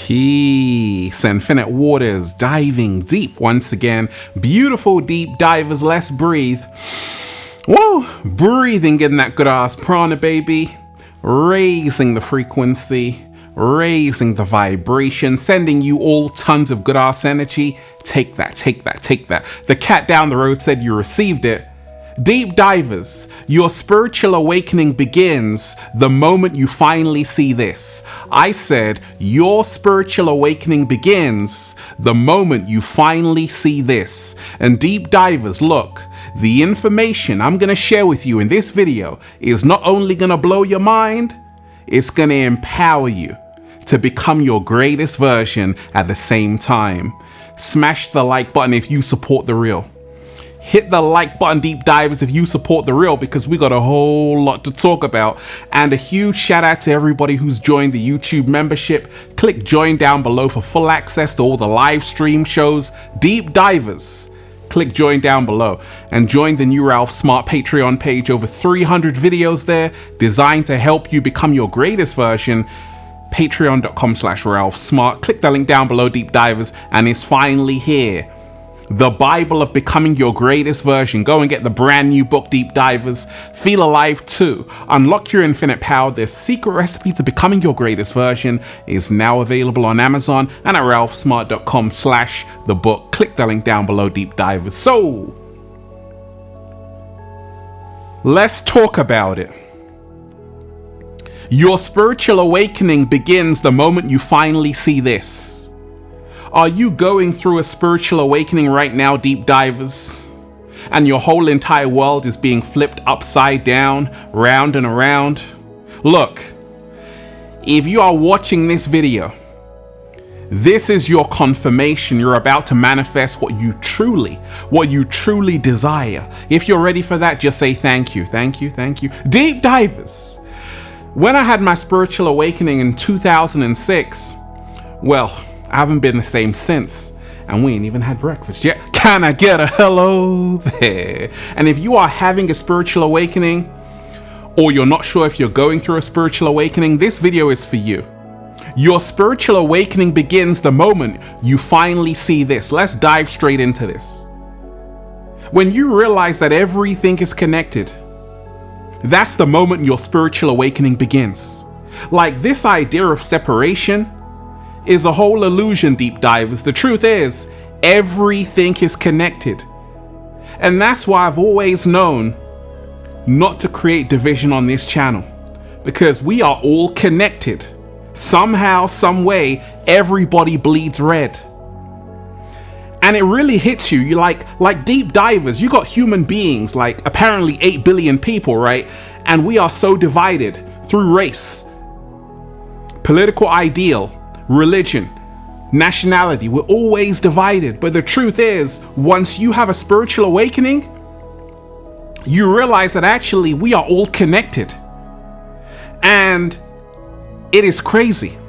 Peace, infinite waters, diving deep once again. Beautiful deep divers, let's breathe. Whoa, breathing in that good ass prana, baby. Raising the frequency, raising the vibration, sending you all tons of good ass energy. Take that, take that, take that. The cat down the road said you received it. Deep divers, your spiritual awakening begins the moment you finally see this. I said your spiritual awakening begins the moment you finally see this. And deep divers, look, the information I'm going to share with you in this video is not only going to blow your mind, it's going to empower you to become your greatest version at the same time. Smash the like button if you support the real. Hit the like button, deep divers, if you support the real, because we got a whole lot to talk about. And a huge shout out to everybody who's joined the YouTube membership. Click join down below for full access to all the live stream shows. Deep divers, click join down below and join the new Ralph Smart Patreon page. Over 300 videos there designed to help you become your greatest version. Patreon.com/Ralph Smart. Click the link down below, deep divers, and it's finally here. The Bible of Becoming Your Greatest Version. Go and get the brand new book, Deep Divers. Feel Alive 2. Unlock your infinite power. The secret recipe to becoming your greatest version is now available on Amazon and at ralphsmart.com/the book. Click the link down below, Deep Divers. So, let's talk about it. Your spiritual awakening begins the moment you finally see this. Are you going through a spiritual awakening right now, deep divers? And your whole entire world is being flipped upside down, round and around? Look, if you are watching this video, this is your confirmation. You're about to manifest what you truly desire. If you're ready for that, just say thank you, thank you, thank you. Deep divers, when I had my spiritual awakening in 2006, well, I haven't been the same since, and we ain't even had breakfast yet. Can I get a hello there? And if you are having a spiritual awakening, or you're not sure if you're going through a spiritual awakening, this video is for you. Your spiritual awakening begins the moment you finally see this. Let's dive straight into this. When you realize that everything is connected, that's the moment your spiritual awakening begins. Like, this idea of separation is a whole illusion, deep divers. The truth is, everything is connected. And that's why I've always known not to create division on this channel, because we are all connected. Somehow, some way, everybody bleeds red. And it really hits you. You're like deep divers, you got human beings, like apparently 8 billion people, right? And we are so divided through race, political ideal, religion, nationality. We're always divided. But the truth is, once you have a spiritual awakening, you realize that actually we are all connected. And it is crazy,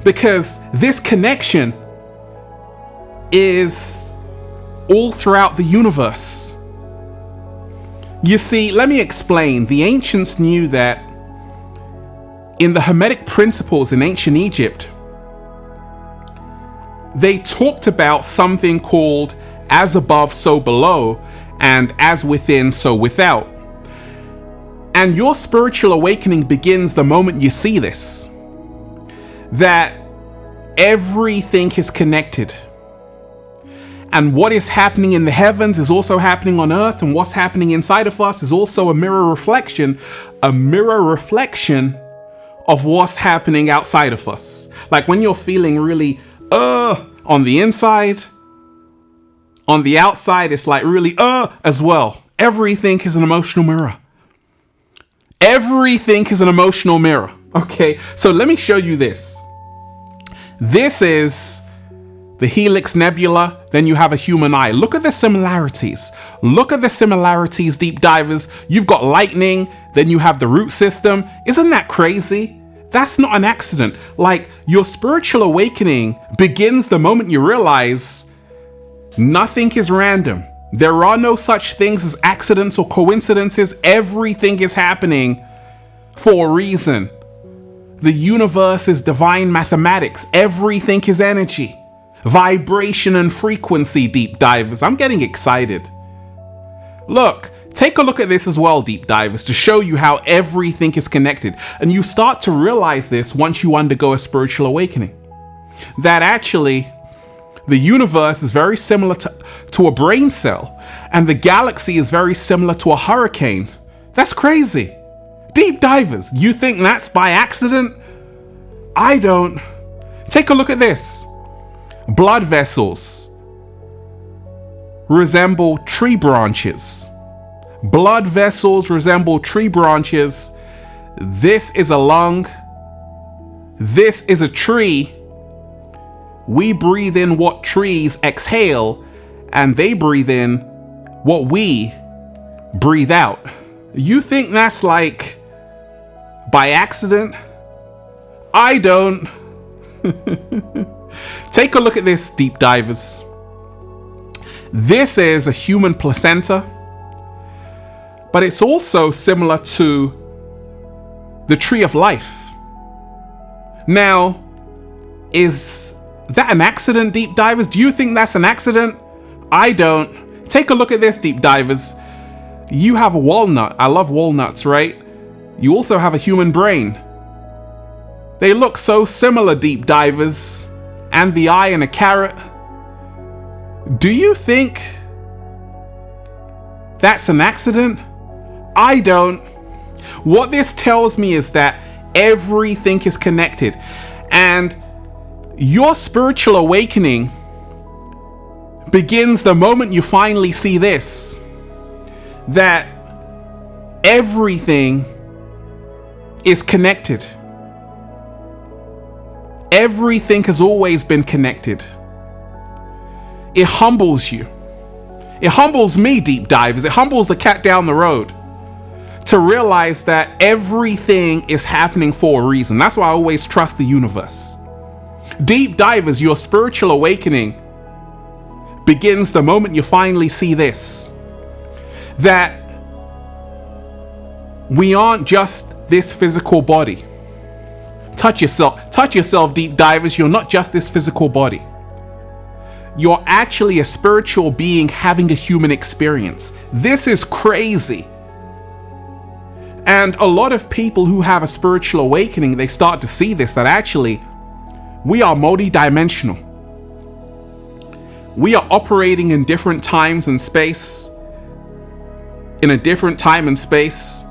because this connection is all throughout the universe. You see, let me explain. The ancients knew that in the Hermetic principles in ancient Egypt, they talked about something called as above, so below, and as within, so without. And your spiritual awakening begins the moment you see this. That everything is connected. And what is happening in the heavens is also happening on earth, and what's happening inside of us is also a mirror reflection of what's happening outside of us. Like when you're feeling really on the inside, on the outside it's like really as well. Everything is an emotional mirror. Everything is an emotional mirror. Okay, so let me show you this. This is the Helix Nebula. Then you have a human eye. Look at the similarities. Look at the similarities, deep divers. You've got lightning, then you have the root system. Isn't that crazy? That's not an accident. Like, your spiritual awakening begins the moment you realize nothing is random. There are no such things as accidents or coincidences. Everything is happening for a reason. The universe is divine mathematics. Everything is energy, vibration and frequency, deep divers. I'm getting excited. Look, take a look at this as well, deep divers, to show you how everything is connected. And you start to realize this once you undergo a spiritual awakening. That actually, the universe is very similar to a brain cell, and the galaxy is very similar to a hurricane. That's crazy. Deep divers, you think that's by accident? I don't. Take a look at this. Blood vessels resemble tree branches. Blood vessels resemble tree branches. This is a lung. This is a tree. We breathe in what trees exhale, and they breathe in what we breathe out. You think that's like by accident? I don't. Take a look at this, deep divers. This is a human placenta, but it's also similar to the tree of life. Now, is that an accident, deep divers? Do you think that's an accident? I don't. Take a look at this, deep divers. You have a walnut. I love walnuts, right? You also have a human brain. They look so similar, deep divers. And the eye and a carrot. Do you think that's an accident? I don't. What this tells me is that everything is connected. And your spiritual awakening begins the moment you finally see this. That everything is connected. Everything has always been connected. It humbles you. It humbles me, deep divers. It humbles the cat down the road to realize that everything is happening for a reason. That's why I always trust the universe. Deep divers, your spiritual awakening begins the moment you finally see this. That we aren't just this physical body. Touch yourself, deep divers. You're not just this physical body. You're actually a spiritual being having a human experience. This is crazy. And a lot of people who have a spiritual awakening, they start to see this, that actually we are multi-dimensional. We are operating in different times and space, in a different time and space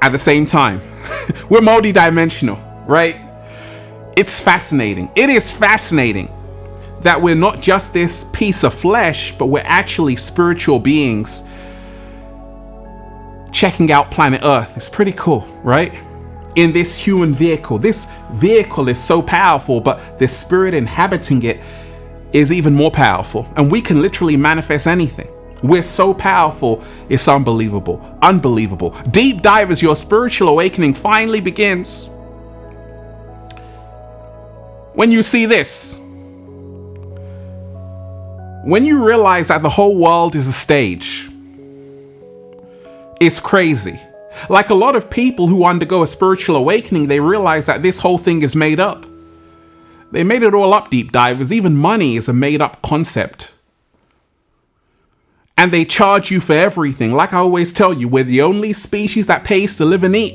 at the same time. We're multi-dimensional, right? It's fascinating. It is fascinating that we're not just this piece of flesh, but we're actually spiritual beings checking out planet Earth. It's pretty cool, right? In this human vehicle. This vehicle is so powerful, but the spirit inhabiting it is even more powerful. And we can literally manifest anything. We're so powerful, it's unbelievable. Unbelievable. Deep divers, your spiritual awakening finally begins when you see this. When you realize that the whole world is a stage. It's crazy. Like a lot of people who undergo a spiritual awakening, they realize that this whole thing is made up. They made it all up, deep divers. Even money is a made up concept. And they charge you for everything. Like I always tell you, we're the only species that pays to live and eat.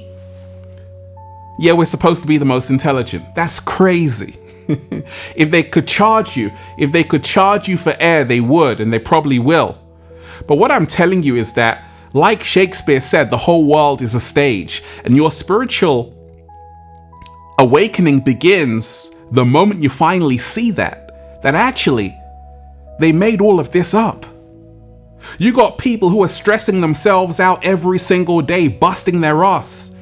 Yeah, we're supposed to be the most intelligent. That's crazy. If they could charge you for air, they would, and they probably will. But what I'm telling you is that, like Shakespeare said, the whole world is a stage, and your spiritual awakening begins the moment you finally see that actually they made all of this up. You got people who are stressing themselves out every single day, busting their ass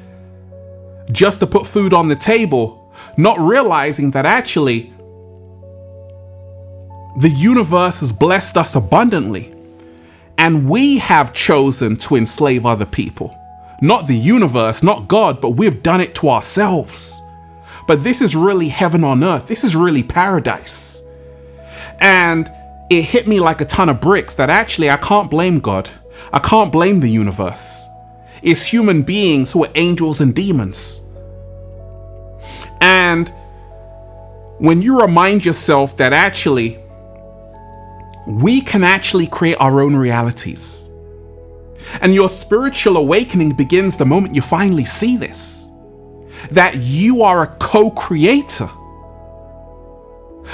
just to put food on the table, not realizing that actually the universe has blessed us abundantly. And we have chosen to enslave other people. Not the universe, not God, but we've done it to ourselves. But this is really heaven on earth. This is really paradise. And it hit me like a ton of bricks that actually I can't blame God. I can't blame the universe. It's human beings who are angels and demons. And when you remind yourself that actually we can actually create our own realities, and your spiritual awakening begins the moment you finally see this, that you are a co-creator.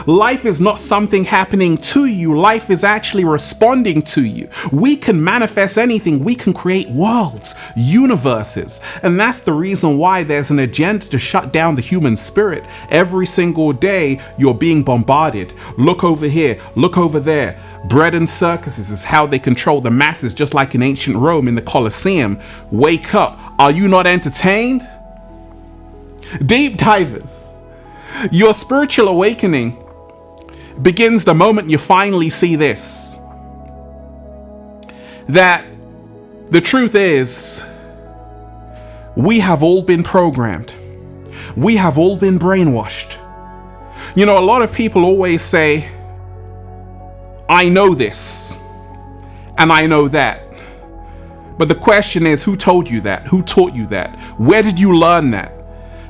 Life is not something happening to you. Life is actually responding to you. We can manifest anything. We can create worlds, universes. And that's the reason why there's an agenda to shut down the human spirit. Every single day, you're being bombarded. Look over here, look over there. Bread and circuses is how they control the masses, just like in ancient Rome in the Colosseum. Wake up. Are you not entertained? Deep divers, your spiritual awakening begins the moment you finally see this, that the truth is, we have all been programmed. We have all been brainwashed. You know, a lot of people always say, I know this and I know that. But the question is, who told you that? Who taught you that? Where did you learn that?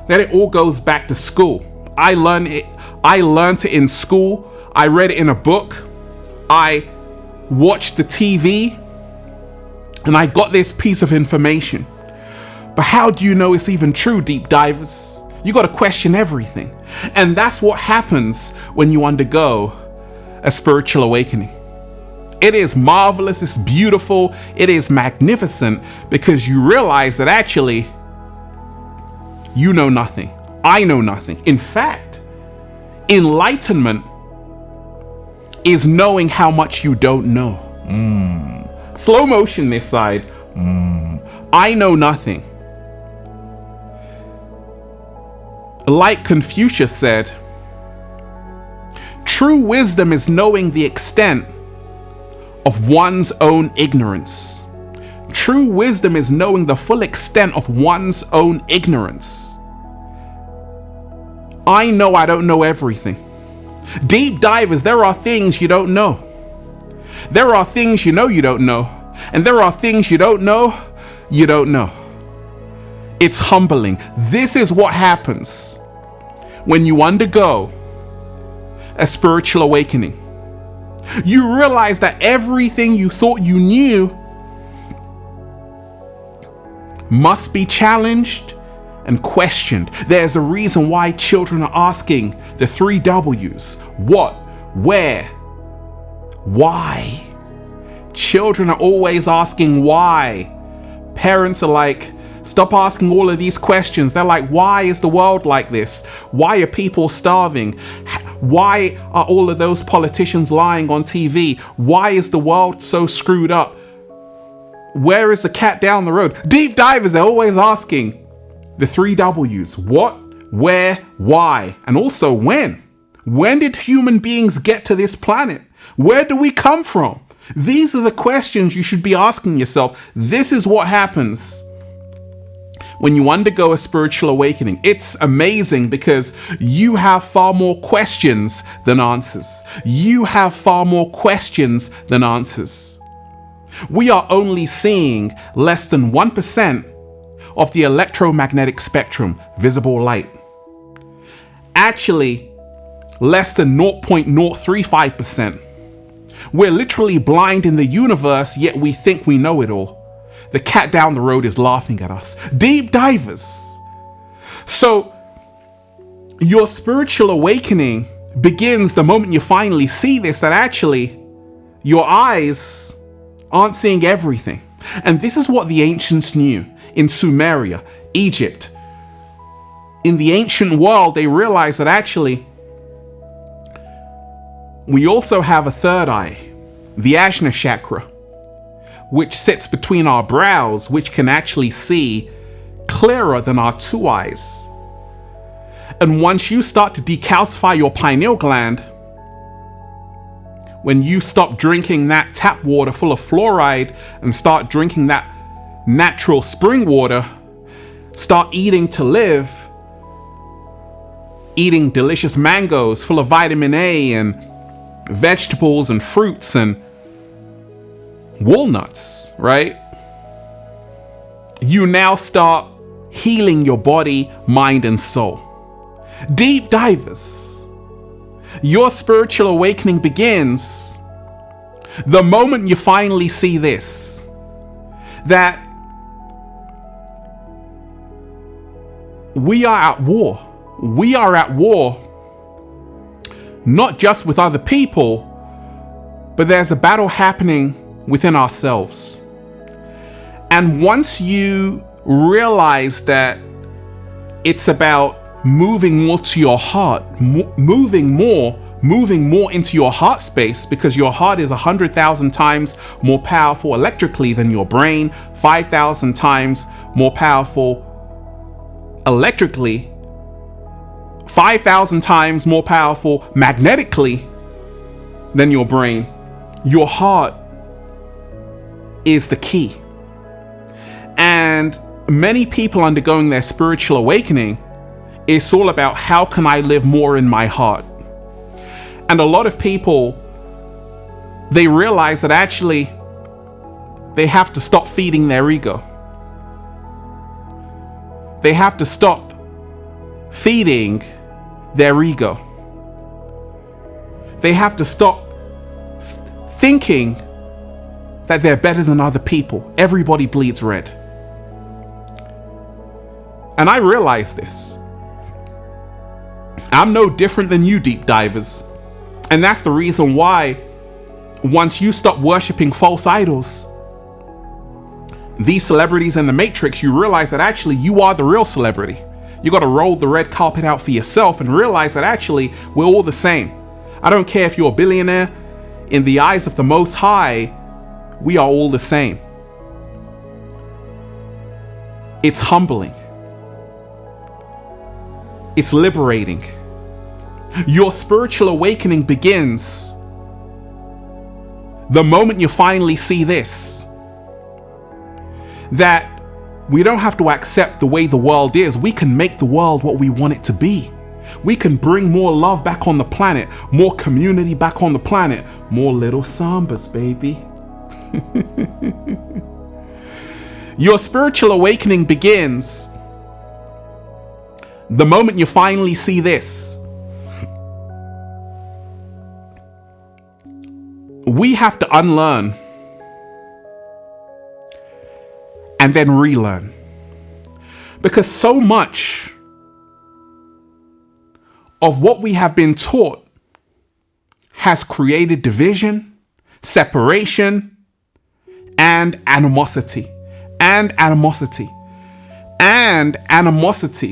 That it all goes back to school. I learned it in school. I read it in a book. I watched the TV and I got this piece of information. But how do you know it's even true, deep divers? You got to question everything. And that's what happens when you undergo a spiritual awakening. It is marvelous, it's beautiful, it is magnificent, because you realize that actually you know nothing. I know nothing. In fact, enlightenment is knowing how much you don't know. Slow motion this side. I know nothing. Like Confucius said, true wisdom is knowing the extent of one's own ignorance. True wisdom is knowing the full extent of one's own ignorance. I know I don't know everything. Deep divers, there are things you don't know. There are things you know you don't know. And there are things you don't know you don't know. It's humbling. This is what happens when you undergo a spiritual awakening. You realize that everything you thought you knew must be challenged and questioned. There's a reason why children are asking the 3 W's. What, where, why? Children are always asking why. Parents are like, stop asking all of these questions. They're like, why is the world like this? Why are people starving? Why are all of those politicians lying on TV? Why is the world so screwed up? Where is the cat down the road? Deep divers, they're always asking the 3 W's. What, where, why, and also when. When did human beings get to this planet? Where do we come from? These are the questions you should be asking yourself. This is what happens when you undergo a spiritual awakening. It's amazing because you have far more questions than answers. You have far more questions than answers. We are only seeing less than 1% of the electromagnetic spectrum, visible light. Actually, less than 0.035%. We're literally blind in the universe, yet we think we know it all. The cat down the road is laughing at us. Deep divers. So, your spiritual awakening begins the moment you finally see this, that actually your eyes aren't seeing everything. And this is what the ancients knew in Sumeria, Egypt. In the ancient world, they realized that actually we also have a third eye, the Ajna chakra, which sits between our brows, which can actually see clearer than our 2 eyes. And once you start to decalcify your pineal gland, when you stop drinking that tap water full of fluoride and start drinking that natural spring water, start eating to live, eating delicious mangoes full of vitamin A and vegetables and fruits and walnuts, right? You now start healing your body, mind, and soul. Deep divers, your spiritual awakening begins the moment you finally see this, that we are at war. We are at war, not just with other people, but there's a battle happening within ourselves. And once you realize that it's about moving more to your heart, moving more into your heart space, because your heart is 100,000 times more powerful electrically than your brain, 5,000 times more powerful electrically, 5,000 times more powerful magnetically than your brain. Your heart is the key. And many people undergoing their spiritual awakening, it's all about how can I live more in my heart. And a lot of people, they realize that actually they have to stop feeding their ego. They have to stop feeding their ego. They have to stop thinking that they're better than other people. Everybody bleeds red. And I realize this. I'm no different than you, deep divers. And that's the reason why once you stop worshiping false idols, these celebrities in the Matrix, you realize that actually you are the real celebrity. You got to roll the red carpet out for yourself and realize that actually we're all the same. I don't care if you're a billionaire. In the eyes of the Most High, we are all the same. It's humbling. It's liberating. Your spiritual awakening begins the moment you finally see this, that we don't have to accept the way the world is. We can make the world what we want it to be. We can bring more love back on the planet, more community back on the planet, more little sambas, baby. Your spiritual awakening begins the moment you finally see this. We have to unlearn and then relearn. Because so much of what we have been taught has created division, separation, and animosity.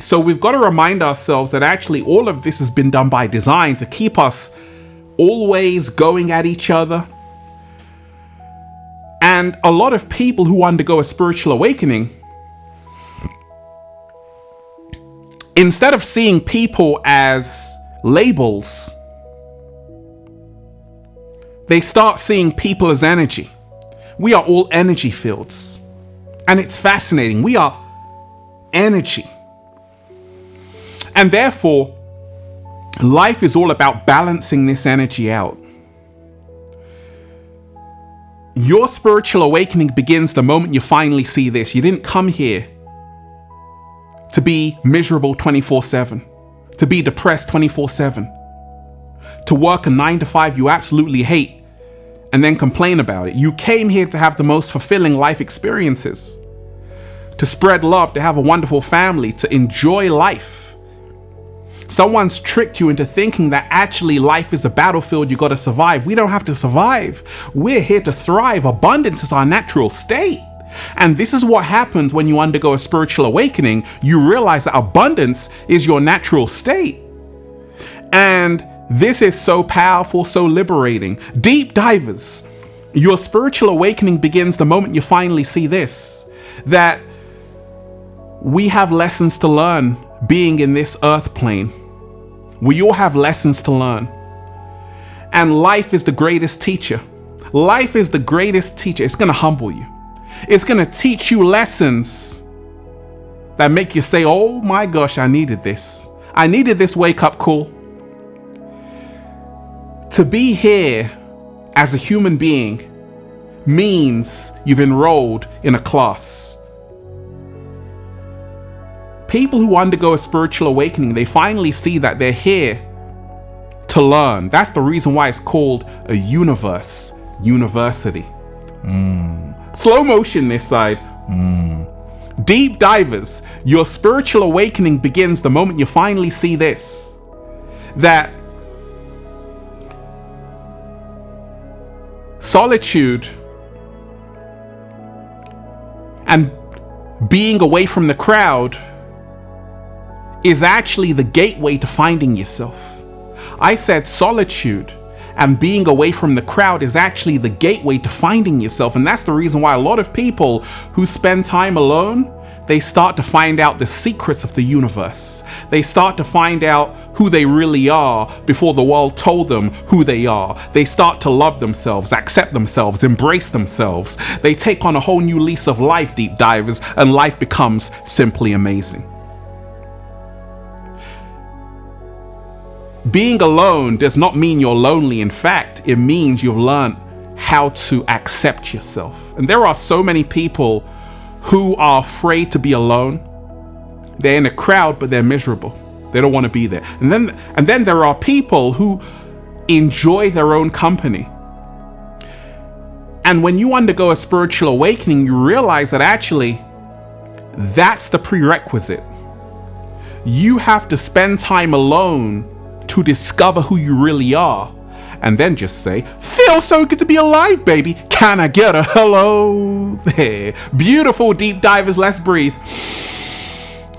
So we've got to remind ourselves that actually all of this has been done by design to keep us always going at each other. And a lot of people who undergo a spiritual awakening, instead of seeing people as labels, they start seeing people as energy. We are all energy fields. And it's fascinating. We are energy. And therefore, life is all about balancing this energy out. Your spiritual awakening begins the moment you finally see this. You didn't come here to be miserable 24/7, to be depressed 24/7, to work a 9-to-5 you absolutely hate and then complain about it. You came here to have the most fulfilling life experiences, to spread love, to have a wonderful family, to enjoy life. Someone's tricked you into thinking that actually life is a battlefield you got to survive. We don't have to survive. We're here to thrive. Abundance is our natural state. And this is what happens when you undergo a spiritual awakening. You realize that abundance is your natural state. And this is so powerful, so liberating. Deep divers, your spiritual awakening begins the moment you finally see this, that we have lessons to learn being in this earth plane. We all have lessons to learn. And life is the greatest teacher. Life is the greatest teacher. It's going to humble you. It's going to teach you lessons that make you say, oh my gosh, I needed this. I needed this wake-up call. To be here as a human being means you've enrolled in a class. People who undergo a spiritual awakening, they finally see that they're here to learn. That's the reason why it's called a university. Slow motion this side. Deep divers, your spiritual awakening begins the moment you finally see this. That solitude and being away from the crowd is actually the gateway to finding yourself. I said solitude and being away from the crowd is actually the gateway to finding yourself. And that's the reason why a lot of people who spend time alone, they start to find out the secrets of the universe. They start to find out who they really are before the world told them who they are. They start to love themselves, accept themselves, embrace themselves. They take on a whole new lease of life, deep divers, and life becomes simply amazing. Being alone does not mean you're lonely. In fact, it means you've learned how to accept yourself. And there are so many people who are afraid to be alone. They're in a crowd, but they're miserable. They don't want to be there. And then there are people who enjoy their own company. And when you undergo a spiritual awakening, you realize that actually that's the prerequisite. You have to spend time alone to discover who you really are, and then just say, feels so good to be alive, baby. Can I get a hello there? Beautiful deep divers, let's breathe.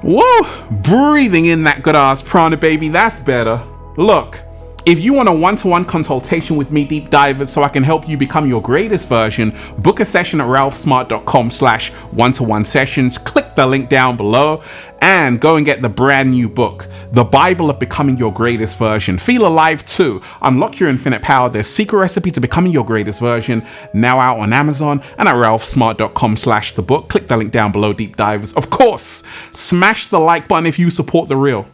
Whoa, breathing in that good ass prana, baby, that's better. Look, if you want a one-to-one consultation with me, deep divers, so I can help you become your greatest version, book a session at ralphsmart.com/one-to-one sessions. Click the link down below and go and get the brand new book, The Bible of Becoming Your Greatest Version. Feel Alive 2. Unlock your infinite power. Their secret recipe to becoming your greatest version, now out on Amazon and at ralphsmart.com/the book. Click the link down below, deep divers. Of course, smash the like button if you support the real.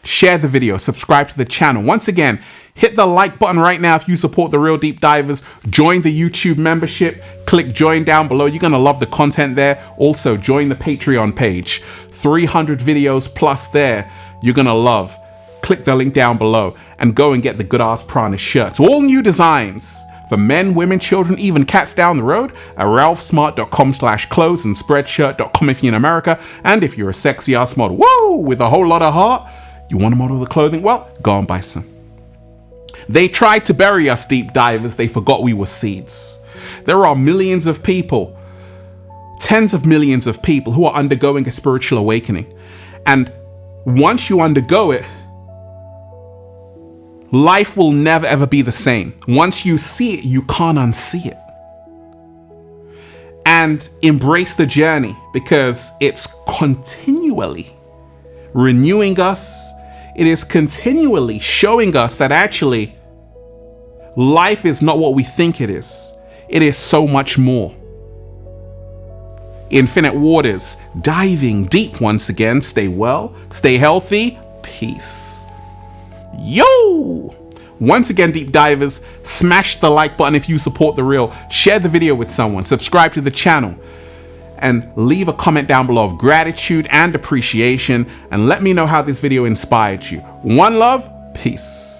Share the video, subscribe to the channel. Once again, hit the like button right now if you support the real deep divers. Join the YouTube membership. Click join down below. You're going to love the content there. Also, join the Patreon page. 300 videos plus there. You're going to love. Click the link down below and go and get the Good Ass Prana shirts. All new designs for men, women, children, even cats down the road at ralphsmart.com/clothes and spreadshirt.com if you're in America. And if you're a sexy ass model, whoa, with a whole lot of heart, you want to model the clothing? Well, go and buy some. They tried to bury us, deep divers. They forgot we were seeds. There are millions of people, tens of millions of people who are undergoing a spiritual awakening. And once you undergo it, life will never ever be the same. Once you see it, you can't unsee it. And embrace the journey, because it's continually renewing us. It is continually showing us that actually life is not what we think it is. It is so much more. Infinite waters, diving deep once again. Stay well, stay healthy, peace. Yo! Once again, deep divers, smash the like button if you support the real. Share the video with someone, subscribe to the channel, and leave a comment down below of gratitude and appreciation, and let me know how this video inspired you. One love, peace.